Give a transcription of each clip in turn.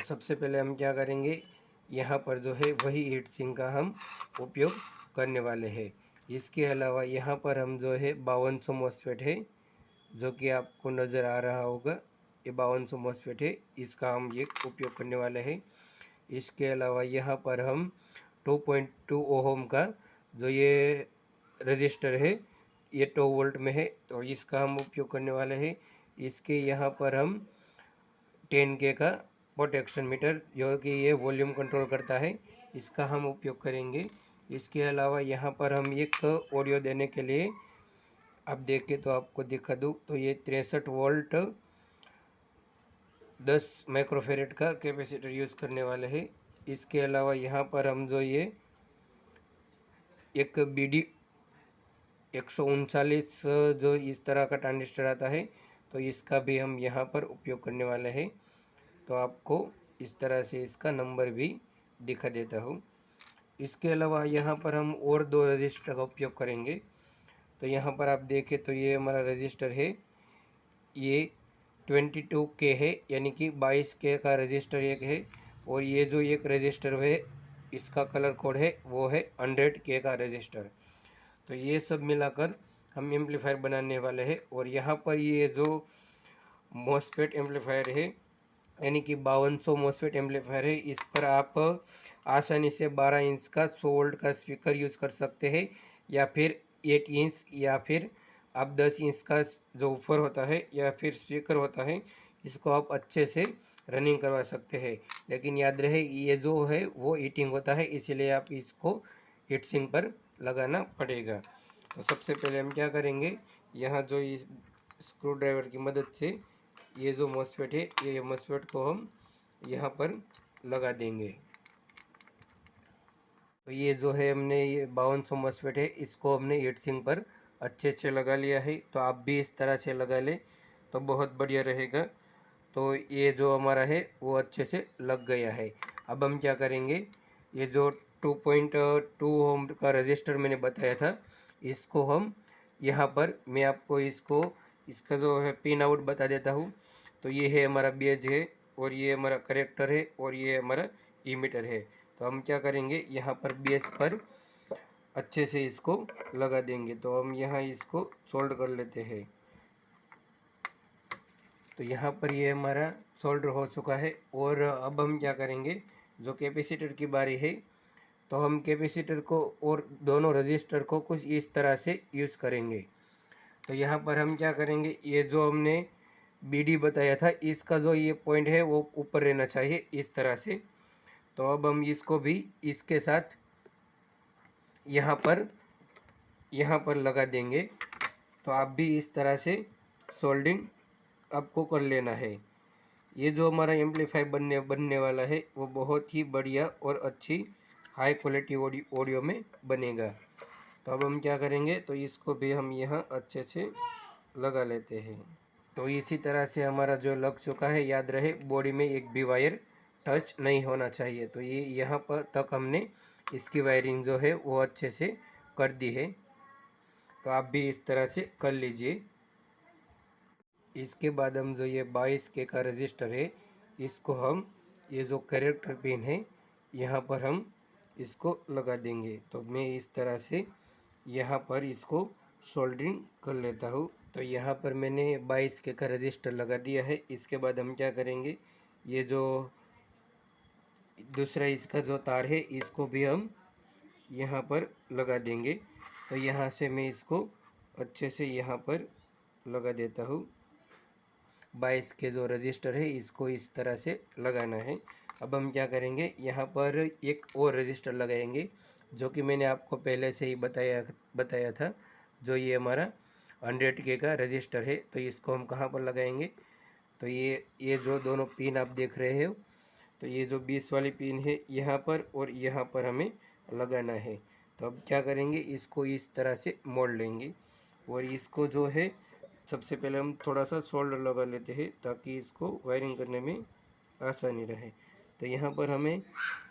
सबसे पहले हम क्या करेंगे, यहाँ पर जो है वही हीट सिंक का हम उपयोग करने वाले हैं। इसके अलावा यहाँ पर हम जो है 5200 मॉसफेट है, जो कि आपको नज़र आ रहा होगा, ये 5200 मॉसफेट है, इसका हम ये उपयोग करने वाले हैं। इसके अलावा यहाँ पर हम 2.2 ओहम का जो ये रजिस्टर है, ये 2 वोल्ट में है, तो इसका हम उपयोग करने वाले हैं। इसके यहाँ पर हम 10K का पोटेंशियल मीटर, जो कि ये वॉल्यूम कंट्रोल करता है, इसका हम उपयोग करेंगे। इसके अलावा यहाँ पर हम एक ऑडियो देने के लिए, आप देखें तो आपको दिखा दूँ, तो ये 63 वोल्ट 10 माइक्रोफेरेड का कैपेसिटर यूज़ करने वाले हैं। इसके अलावा यहाँ पर हम जो ये एक BD 139 जो इस तरह का ट्रांजिस्टर आता है, तो इसका भी हम यहाँ पर उपयोग करने वाले हैं। तो आपको इस तरह से इसका नंबर भी दिखा देता हूँ। इसके अलावा यहाँ पर हम और 2 रजिस्टर का उपयोग करेंगे। तो यहाँ पर आप देखें तो ये हमारा रजिस्टर है, ये 22K है, यानी कि 22K का रजिस्टर एक है। और ये जो एक रजिस्टर है, इसका कलर कोड है, वो है 100K का रजिस्टर। तो ये सब मिलाकर हम एम्पलीफायर बनाने वाले हैं। और यहाँ पर ये जो मॉसफेट एम्पलीफायर है, यानी कि 5200 मॉसफेट एम्पलीफायर है, इस पर आप आसानी से 12 इंच का 100 वोल्ट का स्पीकर यूज़ कर सकते हैं, या फिर 8 इंच, या फिर आप 10 इंच का जो ऊपर होता है या फिर स्पीकर होता है, इसको आप अच्छे से रनिंग करवा सकते हैं। लेकिन याद रहे, ये जो है वो हीटिंग होता है, इसीलिए आप इसको हीट सिंक पर लगाना पड़ेगा। तो सबसे पहले हम क्या करेंगे, यहाँ जो इस स्क्रू ड्राइवर की मदद से ये जो मॉसफेट है, ये मॉसफेट को हम यहाँ पर लगा देंगे। तो ये जो है हमने ये 5200 मॉसफेट है, इसको हमने हीट सिंक पर अच्छे से लगा लिया है। तो आप भी इस तरह से लगा लें तो बहुत बढ़िया रहेगा। तो ये जो हमारा है वो अच्छे से लग गया है। अब हम क्या करेंगे, ये जो 2.2 ओम का रजिस्टर मैंने बताया था, इसको हम यहाँ पर, मैं आपको इसका जो है पिन आउट बता देता हूँ। तो ये है हमारा बेज है, और ये हमारा करेक्टर है, और ये हमारा इमीटर है। तो हम क्या करेंगे, यहाँ पर बेस पर अच्छे से इसको लगा देंगे। तो हम यहाँ इसको सोल्ड कर लेते हैं। तो यहाँ पर ये हमारा सोल्डर हो चुका है। और अब हम क्या करेंगे, जो कैपेसिटर की बारी है, तो हम कैपेसिटर को और दोनों रजिस्टर को कुछ इस तरह से यूज़ करेंगे। तो यहाँ पर हम क्या करेंगे, ये जो हमने BD बताया था, इसका जो ये पॉइंट है वो ऊपर रहना चाहिए इस तरह से। तो अब हम इसको भी इसके साथ यहाँ पर लगा देंगे। तो आप भी इस तरह से सोल्डिंग आपको कर लेना है। ये जो हमारा एम्पलीफायर बनने वाला है, वो बहुत ही बढ़िया और अच्छी हाई क्वालिटी ऑडियो में बनेगा। तो अब हम क्या करेंगे, तो इसको भी हम यहाँ अच्छे से लगा लेते हैं। तो इसी तरह से हमारा जो लग चुका है, याद रहे बॉडी में एक भी वायर टच नहीं होना चाहिए। तो ये यहाँ पर तक हमने इसकी वायरिंग जो है वो अच्छे से कर दी है। तो आप भी इस तरह से कर लीजिए। इसके बाद हम जो ये 22K का रजिस्टर है, इसको हम ये जो कैरेक्टर पिन है, यहाँ पर हम इसको लगा देंगे। तो मैं इस तरह से यहाँ पर इसको सोल्डरिंग कर लेता हूँ। तो यहाँ पर मैंने 22K का रजिस्टर लगा दिया है। इसके बाद हम क्या करेंगे, ये जो दूसरा इसका जो तार है, इसको भी हम यहाँ पर लगा देंगे। तो यहाँ से मैं इसको अच्छे से यहाँ पर लगा देता हूँ। 22K जो रजिस्टर है, इसको इस तरह से लगाना है। अब हम क्या करेंगे, यहाँ पर एक और रजिस्टर लगाएंगे, जो कि मैंने आपको पहले से ही बताया था। जो ये हमारा 100K का रजिस्टर है, तो इसको हम कहाँ पर लगाएंगे, तो ये जो दोनों पिन आप देख रहे हो, तो ये जो 20 वाली पिन है यहाँ पर, और यहाँ पर हमें लगाना है। तो अब क्या करेंगे, इसको इस तरह से मोड़ लेंगे। और इसको जो है, सबसे पहले हम थोड़ा सा सोल्डर लगा लेते हैं, ताकि इसको वायरिंग करने में आसानी रहे। तो यहाँ पर हमें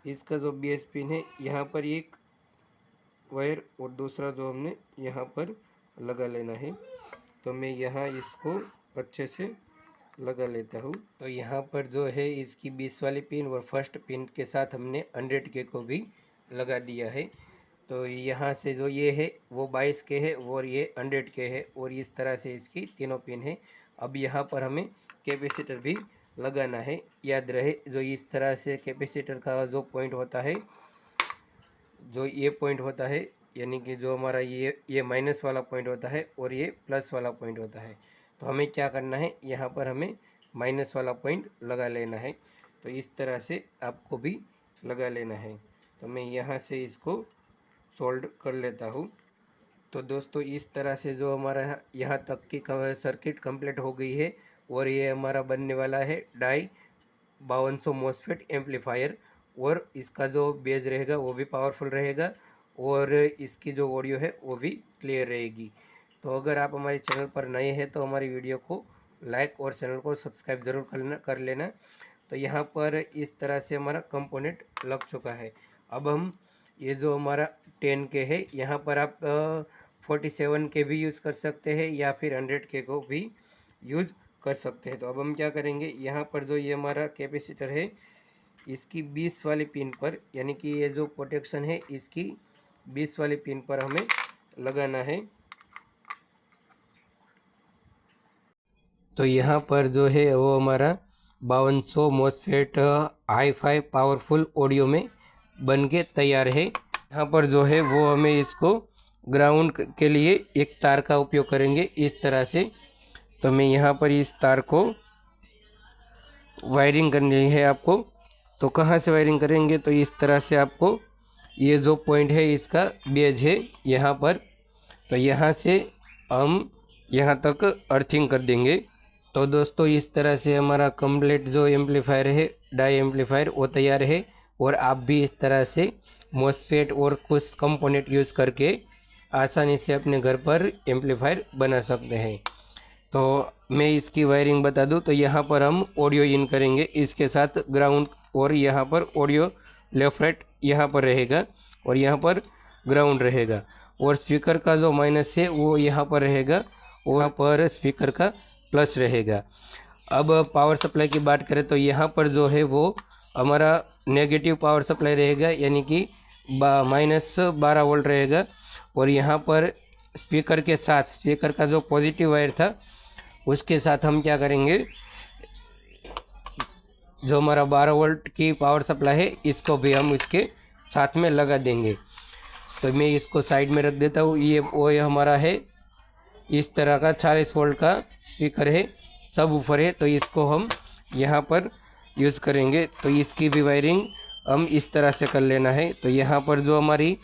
इसका जो बेस पिन है, यहाँ पर एक वायर, और दूसरा जो हमने यहाँ पर लगा लेना है। तो मैं यहाँ इसको अच्छे से लगा लेता हूँ। तो यहाँ पर जो है इसकी 20 वाली पिन और फर्स्ट पिन के साथ हमने 100K को भी लगा दिया है। तो यहाँ से जो ये है वो 22K है और ये 100K है और इस तरह से इसकी तीनों पिन है। अब यहाँ पर हमें कैपेसिटर भी लगाना है। याद रहे जो इस तरह से कैपेसिटर का जो पॉइंट होता है, जो ये पॉइंट होता है, यानी कि जो हमारा ये माइनस वाला पॉइंट होता है और ये प्लस वाला पॉइंट होता है। तो हमें क्या करना है, यहाँ पर हमें माइनस वाला पॉइंट लगा लेना है। तो इस तरह से आपको भी लगा लेना है। तो मैं यहाँ से इसको सोल्ड कर लेता हूँ। तो दोस्तों इस तरह से जो हमारा यहाँ तक की सर्किट कंप्लीट हो गई है और ये हमारा बनने वाला है डाई 5200 मॉसफेट एम्पलीफायर। और इसका जो बेस रहेगा वो भी पावरफुल रहेगा और इसकी जो ऑडियो है वो भी क्लियर रहेगी। तो अगर आप हमारे चैनल पर नए हैं तो हमारी वीडियो को लाइक और चैनल को सब्सक्राइब ज़रूर कर लेना। तो यहाँ पर इस तरह से हमारा कंपोनेंट लग चुका है। अब हम ये जो हमारा 10K है, यहाँ पर आप 47K भी यूज़ कर सकते हैं या फिर 100K को भी यूज़ कर सकते हैं। तो अब हम क्या करेंगे, यहाँ पर जो ये हमारा कैपेसिटर है इसकी 20 वाली पिन पर, यानी कि ये जो प्रोटेक्शन है इसकी 20 वाली पिन पर हमें लगाना है। तो यहाँ पर जो है वो हमारा 5200 मॉसफेट हाई-फाई पावरफुल ऑडियो में बन के तैयार है। यहाँ पर जो है वो हमें इसको ग्राउंड के लिए एक तार का उपयोग करेंगे इस तरह से। तो मैं यहाँ पर इस तार को वायरिंग करनी है आपको। तो कहाँ से वायरिंग करेंगे, तो इस तरह से आपको ये जो पॉइंट है इसका बेज है यहाँ पर, तो यहाँ से हम यहाँ तक अर्थिंग कर देंगे। तो दोस्तों इस तरह से हमारा कंप्लीट जो एम्पलीफायर है डाई एम्पलीफायर वो तैयार है। और आप भी इस तरह से मॉसफेट और कुछ कंपोनेंट यूज़ करके आसानी से अपने घर पर एम्पलीफायर बना सकते हैं। तो मैं इसकी वायरिंग बता दूं, तो यहाँ पर हम ऑडियो इन करेंगे इसके साथ ग्राउंड, और यहाँ पर ऑडियो लेफ्ट राइट यहाँ पर रहेगा और यहाँ पर ग्राउंड रहेगा। और स्पीकर का जो माइनस है वो यहाँ पर रहेगा और यहाँ पर स्पीकर का प्लस रहेगा। अब पावर सप्लाई की बात करें तो यहाँ पर जो है वो हमारा नेगेटिव पावर सप्लाई रहेगा, यानी कि -12 वोल्ट रहेगा। और यहाँ पर स्पीकर के साथ स्पीकर का जो पॉजिटिव वायर था उसके साथ हम क्या करेंगे, जो हमारा 12 वोल्ट की पावर सप्लाई है इसको भी हम इसके साथ में लगा देंगे। तो मैं इसको साइड में रख देता हूँ। ये हमारा है इस तरह का 40 वोल्ट का स्पीकर है, सब ऊपर है, तो इसको हम यहाँ पर यूज़ करेंगे। तो इसकी भी वायरिंग हम इस तरह से कर लेना है। तो यहाँ पर जो हमारी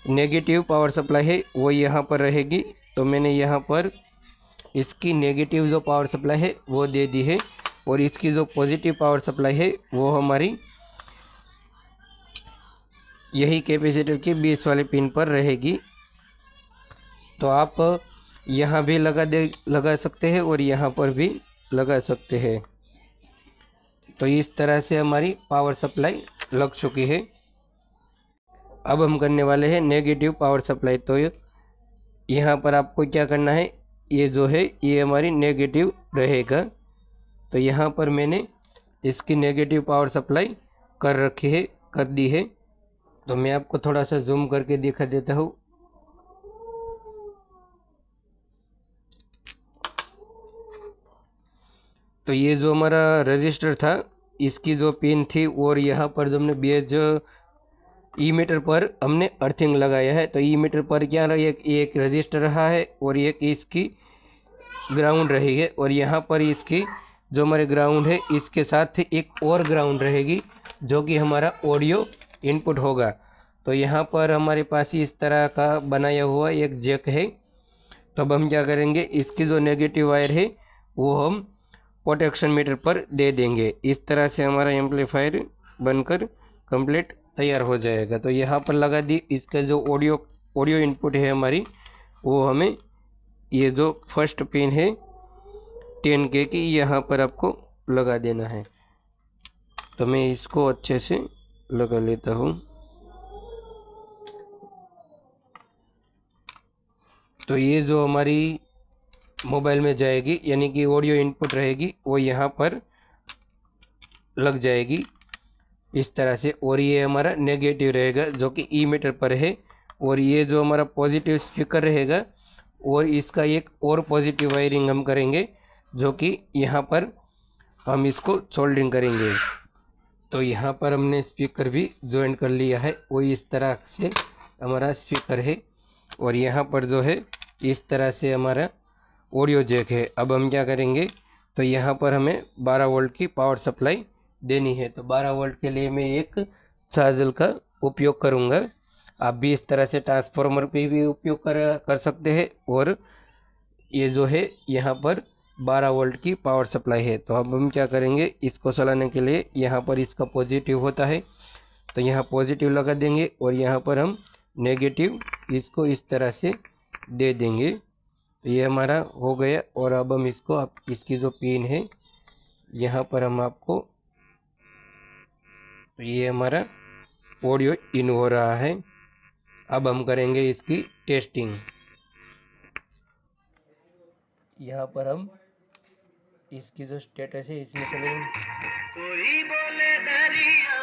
नेगेटिव पावर सप्लाई है वो यहाँ पर रहेगी। तो मैंने यहाँ पर इसकी नेगेटिव जो पावर सप्लाई है वो दे दी है और इसकी जो पॉजिटिव पावर सप्लाई है वो हमारी यही कैपेसिटर की 20 वाली पिन पर रहेगी। तो आप यहाँ भी लगा सकते हैं और यहाँ पर भी लगा सकते हैं। तो इस तरह से हमारी पावर सप्लाई लग चुकी है। अब हम करने वाले हैं नेगेटिव पावर सप्लाई। तो यहाँ पर आपको क्या करना है, ये जो है ये हमारी नेगेटिव रहेगा। तो यहाँ पर मैंने इसकी नेगेटिव पावर सप्लाई कर दी है। तो मैं आपको थोड़ा सा जूम करके दिखा देता हूँ। तो ये जो हमारा रजिस्टर था इसकी जो पिन थी और यहाँ पर जो हमने बेज ई मीटर पर हमने अर्थिंग लगाया है। तो ई मीटर पर क्या रहा, एक रजिस्टर रहा है और एक इसकी ग्राउंड रही है। और यहाँ पर इसकी जो हमारे ग्राउंड है इसके साथ एक और ग्राउंड रहेगी जो कि हमारा ऑडियो इनपुट होगा। तो यहाँ पर हमारे पास इस तरह का बनाया हुआ एक जैक है। तो अब हम क्या करेंगे, इसकी जो नेगेटिव वायर है वो हम प्रोटेक्शन मीटर पर दे देंगे। इस तरह से हमारा एम्पलीफायर बनकर कंप्लीट तैयार हो जाएगा। तो यहाँ पर लगा दी। इसका जो ऑडियो इनपुट है हमारी वो हमें ये जो फर्स्ट पिन है 10K की यहाँ पर आपको लगा देना है। तो मैं इसको अच्छे से लगा लेता हूँ। तो ये जो हमारी मोबाइल में जाएगी, यानी कि ऑडियो इनपुट रहेगी वो यहाँ पर लग जाएगी इस तरह से। और ये हमारा नेगेटिव रहेगा जो कि ई मीटर पर है, और ये जो हमारा पॉजिटिव स्पीकर रहेगा और इसका एक और पॉजिटिव वायरिंग हम करेंगे जो कि यहाँ पर हम इसको सोल्डरिंग करेंगे। तो यहाँ पर हमने स्पीकर भी ज्वाइन कर लिया है, वो इस तरह से हमारा स्पीकर है। और यहाँ पर जो है इस तरह से हमारा ऑडियो जैक है। अब हम क्या करेंगे, तो यहाँ पर हमें 12 वोल्ट की पावर सप्लाई देनी है। तो 12 वोल्ट के लिए मैं एक चार्जर का उपयोग करूँगा। आप भी इस तरह से ट्रांसफार्मर पे भी उपयोग कर सकते हैं। और ये जो है यहाँ पर 12 वोल्ट की पावर सप्लाई है। तो अब हम क्या करेंगे, इसको चलाने के लिए यहाँ पर इसका पॉजिटिव होता है तो यहाँ पॉजिटिव लगा देंगे और यहाँ पर हम नेगेटिव इसको इस तरह से दे देंगे। तो ये हमारा हो गया। और अब हम इसको इसकी जो पिन है यहाँ पर हम आपको, तो ये हमारा ऑडियो इन हो रहा है। अब हम करेंगे इसकी टेस्टिंग। यहाँ पर हम इसकी जो स्टेटस है इसमें चलेंगे। कोई बोले दरिया